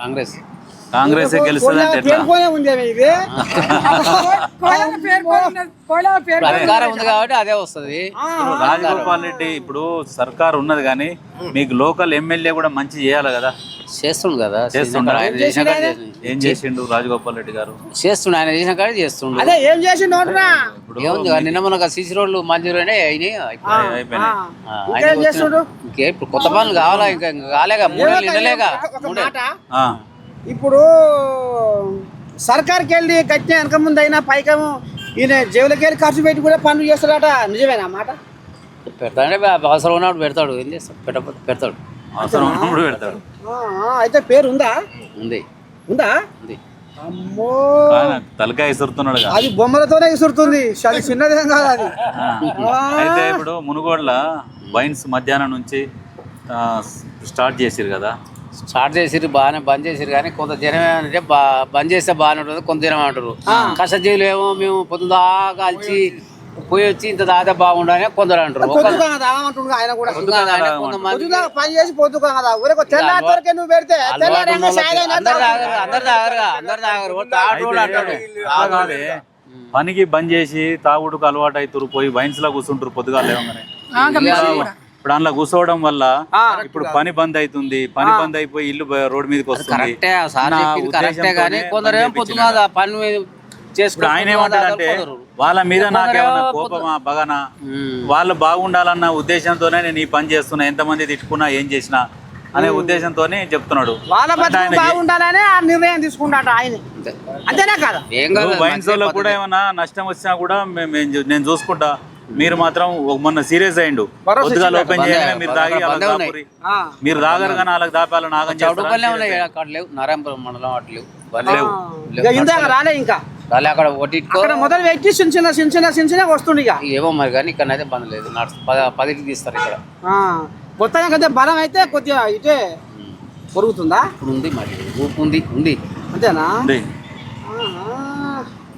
కాంగ్రెస్ గెలుస్తుంది అంటే ఎట్లా? అధికారం ఉంది కాబట్టి అదే వస్తుంది. రాజగోపాల్ రెడ్డి ఇప్పుడు సర్కార్ ఉన్నది కానీ మీకు లోకల్ ఎమ్మెల్యే కూడా మంచి చేయాలి కదా. చేస్తుండు కదా, చేస్తుండ. ఆయన చేసిన కాడ ఏం చేసిండు రాజగోపాల్ రెడ్డి గారు? చేస్తుండు, ఆయన చేసిన కాడ చేస్తుండు. ఏం చేసిండు ఏముంది నిన్న మొన్న సీసీ రోడ్లు మంజూరు అయినాయి. ఇప్పుడు కొత్త పనులు కావాలా? ఇంకా కాలేగా, 3 ఏళ్ళు నిండలేగా. ఇప్పుడు సర్కార్కి వెళ్ళి కట్టిన వెనక ముందు అయినా పైకేమో ఈయన జేబులకి వెళ్ళి ఖర్చు పెట్టి కూడా పనులు చేస్తాడట. నిజమేనా మాట? పెడతాడే, అవసరం ఉన్నప్పుడు పెడతాడు. ఏం చేస్తాడు? పెడతాడు, అవసరం ఉన్నప్పుడు పెడతాడు. అయితే పేరు ఉందా? ఉంది. అమ్మో, తలకాయ ఇసురుతున్నాడు. అది బొమ్మలతోనే ఇసురుతుంది, అది చిన్నదేం కాదు అది. అయితే ఇప్పుడు మునుగోడ్ల వైన్స్ మధ్యాహ్నం నుంచి స్టార్ట్ చేసిరు కదా. స్టార్ట్ చేసిరు, బాగానే బంద్ చేసిరు. కానీ కొంత జనం ఏమంటే బంద్ చేస్తే బాగానే ఉంటుంది, కొంత జనం అంటారు. కష్టజీవులు ఏమో మేము పొద్దుదాకా కలిసి పోయి వచ్చి ఇంత దాదా బాగుండని కొందరు అంటారు. పని చేసి పొద్దుగా కదా నువ్వు పెడితే పనికి బంద్ చేసి తాగుడుకు అలవాటు అవుతారు, పోయి వైన్స్ లా కూర్చుంటారు పొద్దుగా లేవగానే. ఇప్పుడు అందులో కూర్చోవడం వల్ల ఇప్పుడు పని బంద్ అవుతుంది, పని బంద్ అయిపోయి ఇల్లు రోడ్డు మీదకి వస్తుంది. ఆయన ఏమంటాడంటే వాళ్ళ మీద నాకేమన్నా కోపమా బగానా, వాళ్ళు బాగుండాలన్న ఉద్దేశంతోనే నేను ఈ పని చేస్తున్నా, ఎంతమంది తిట్టుకున్నా ఏం చేసినా అనే ఉద్దేశంతోనే చెప్తున్నాడు. నిర్ణయం తీసుకుంటాడు ఆయన, అంతేనా కదా? వైన్స్ లో కూడా ఏమన్నా నష్టం వచ్చినా కూడా నేను చూసుకుంటా, మీరు మాత్రం మొన్న సీరియస్ అయ్యిండు, పొద్దుగా ఓపెన్ చేయగానే మీరు తాగి మీరు తాగరు కానీ వాళ్ళకి దాపాలని నాగం నారాయణపురం మండలం అట్లేవు రాలే. ఇంకా అక్కడ మొదలు పెట్టి చిన్న వస్తుంది. ఏమో మరి కానీ ఇక్కడ అయితే బంద్ లేదు, 10కి తీస్తారు ఇక్కడ. మొత్తం కదా బలం అయితే కొద్దిగా ఇటే పెరుగుతుందా? ఇప్పుడు ఉంది మరి, ఉంది అంతేనా?